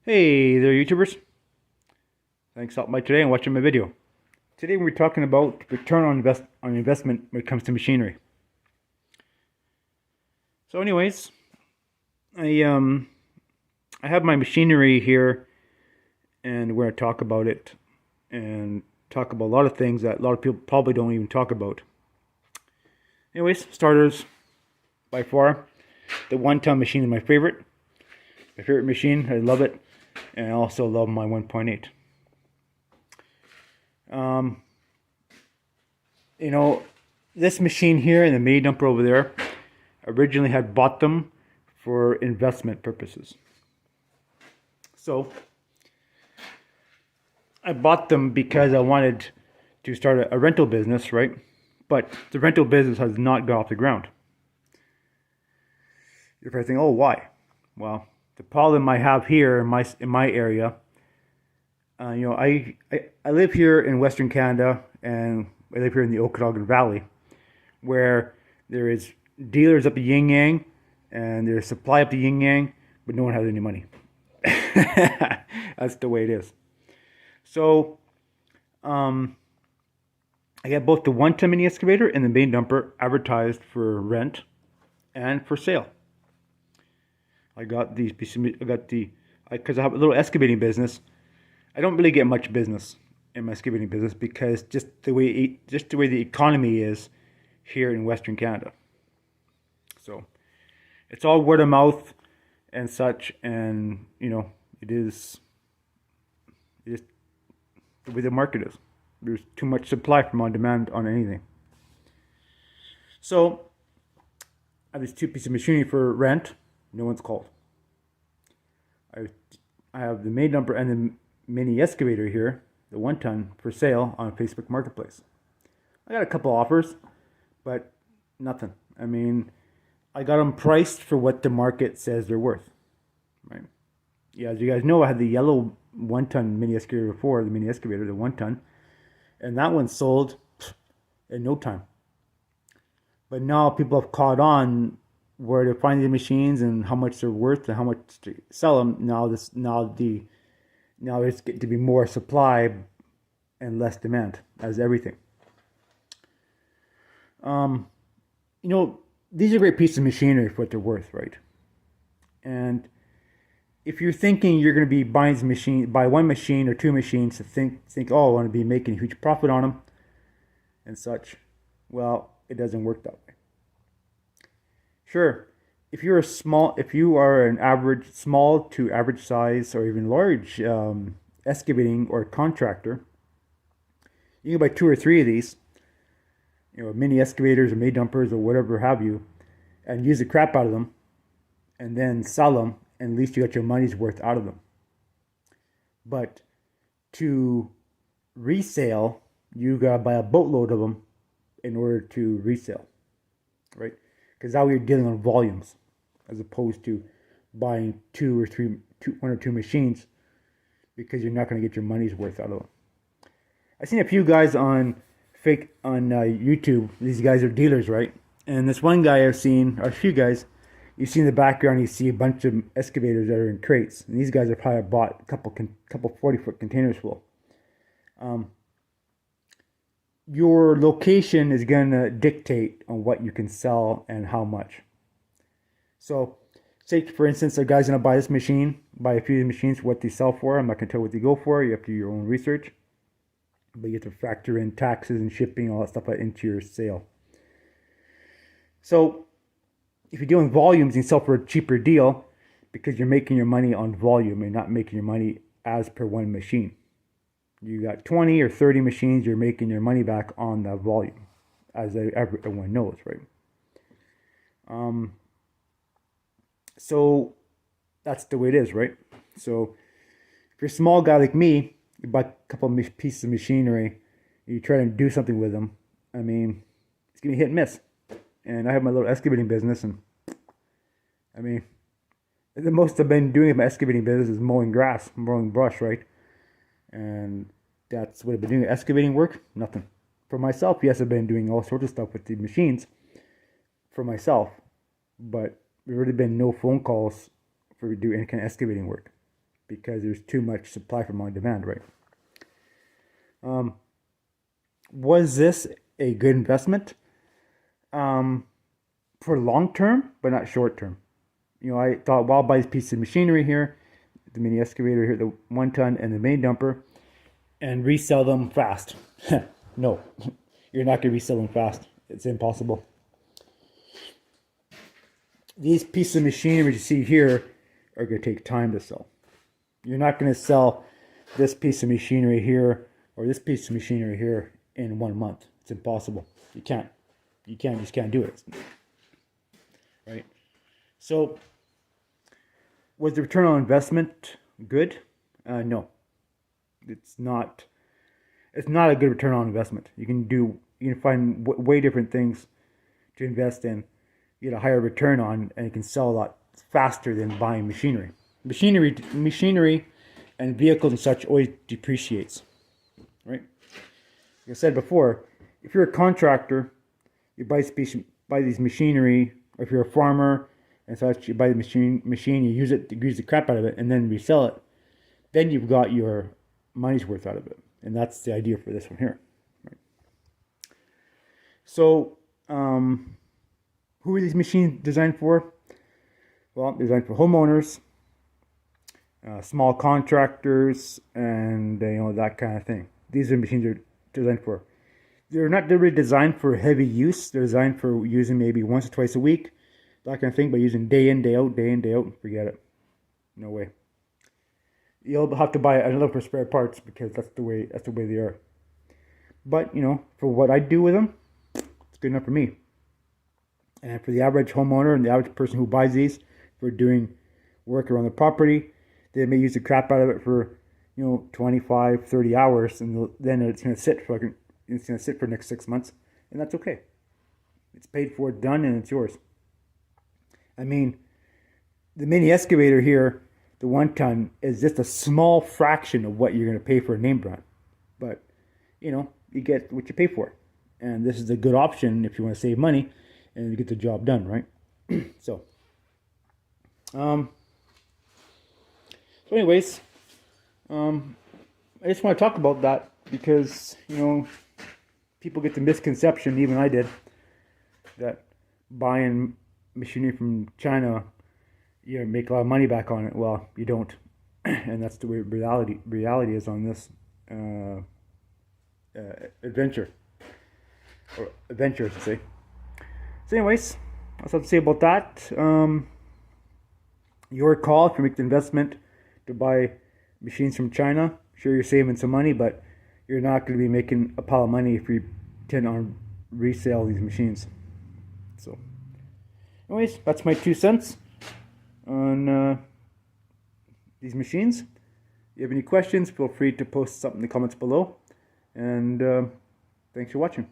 Hey there, YouTubers. Thanks for stopping by today and watching my video. Today we're talking about return on investment when it comes to machinery. So, anyways, I um I have my machinery here, and we're gonna talk about it and talk about a lot of things that a lot of people probably don't even talk about. Anyways, starters, by far, the one-ton machine is my favorite. My favorite machine. I love it, and I also love my 1.8. Um, you know, this machine here and the mini dumper over there originally had bought them for investment purposes. So I bought them because I wanted to start a rental business, right? But the rental business has not got off the ground. You're probably thinking, oh, why? Well, the problem I have here in my area, I live here in Western Canada, and I live here in the Okanagan Valley, where there is dealers up the yin yang, and there's supply up the yin yang, but no one has any money. That's the way it is. So, I got both the one-ton mini excavator and the main dumper advertised for rent and for sale. I got these pieces. I got because I have a little excavating business. I don't really get much business in my excavating business because just the way the economy is here in Western Canada. So it's all word of mouth and such, and it is the way the market is. There's too much supply from on demand on anything. So I have these two pieces of machinery for rent. No one's called. I have the main dumper and the mini excavator here, the 1-ton, for sale on Facebook Marketplace. I got a couple offers, but nothing. I mean, I got them priced for what the market says they're worth, right? Yeah, as you guys know, I had the yellow 1-ton mini excavator before, the mini excavator, the 1-ton, and that one sold in no time. But now people have caught on where to find the machines and how much they're worth and how much to sell them. Now it's getting to be more supply and less demand, as everything. Um, these are great pieces of machinery for what they're worth, right? And if you're thinking you're going to be buying buy one machine or two machines to think, oh, I want to be making a huge profit on them and such, well, it doesn't work that way. Sure, if you are an average, small to average size or even large excavating or contractor, you can buy two or three of these, mini excavators or mini dumpers or whatever have you, and use the crap out of them, and then sell them, and at least you got your money's worth out of them. But to resale, you gotta buy a boatload of them in order to resell, right? Because now you're dealing on volumes, as opposed to buying one or two machines, because you're not going to get your money's worth out of them. I've seen a few guys on YouTube. These guys are dealers, right? And this one guy I've seen, or a few guys, you see in the background, you see a bunch of excavators that are in crates, and these guys have probably bought a couple 40-foot containers full. Your location is going to dictate on what you can sell and how much. So, say for instance, a guy's going to buy this machine, buy a few of the machines, what they sell for. I'm not going to tell what they go for. You have to do your own research. But you have to factor in taxes and shipping, all that stuff into your sale. So, if you're doing volumes, you can sell for a cheaper deal because you're making your money on volume and not making your money as per one machine. You got 20 or 30 machines, you're making your money back on that volume, as everyone knows, right? So that's the way it is, right? So if you're a small guy like me, you buy a couple of pieces of machinery, you try to do something with them. I mean, it's gonna be hit and miss. And I have my little excavating business, and I mean, the most I've been doing in my excavating business is mowing grass, mowing brush, right? And that's what I've been doing. Excavating work, nothing. For myself, yes, I've been doing all sorts of stuff with the machines for myself, but there's really been no phone calls for doing any kind of excavating work. because there's too much supply from on demand, right? Was this a good investment? For long term, but not short term. I thought, well, I'll buy this piece of machinery here, the mini excavator here, the 1 ton and the main dumper, and resell them fast. No, you're not going to resell them fast. It's impossible. These pieces of machinery you see here are going to take time to sell. You're not going to sell this piece of machinery here or this piece of machinery here in 1 month. It's impossible. You can't. Just can't do it. Right? So, was the return on investment good? No. It's not. It's not a good return on investment. You can find way different things to invest in, get a higher return on, and you can sell a lot faster than buying machinery. Machinery and vehicles and such always depreciates, right? Like I said before, if you're a contractor, you buy these machinery, or if you're a farmer and such, you buy the machine, you use the crap out of it, and then resell it. Then you've got your money's worth out of it, and that's the idea for this one here. Right? So, who are these machines designed for? Well, designed for homeowners, small contractors, and that kind of thing. These are machines are designed for. They're not really designed for heavy use. They're designed for using maybe once or twice a week, that kind of thing. But using day in, day out, forget it. No way. You'll have to buy another for spare parts because that's the way they are. But for what I do with them, it's good enough for me. And for the average homeowner and the average person who buys these for doing work around the property, they may use the crap out of it for 25, 30 hours, and then it's going to sit for the next 6 months, and that's okay. It's paid for, done, and it's yours. I mean, the mini excavator here, the 1 ton, is just a small fraction of what you're going to pay for a name brand. But, you get what you pay for. And this is a good option if you want to save money and you get the job done, right? So anyways, I just want to talk about that because, people get the misconception, even I did, that buying machinery from China, you make a lot of money back on it. Well, you don't. And that's the way reality is on this adventure. Or adventure, I should say. So anyways, that's what I have to say about that. Your call if you make the investment to buy machines from China. Sure, you're saving some money, but you're not going to be making a pile of money if you tend on resale these machines. So anyways, that's my 2 cents on these machines. If you have any questions, feel free to post something in the comments below. And thanks for watching.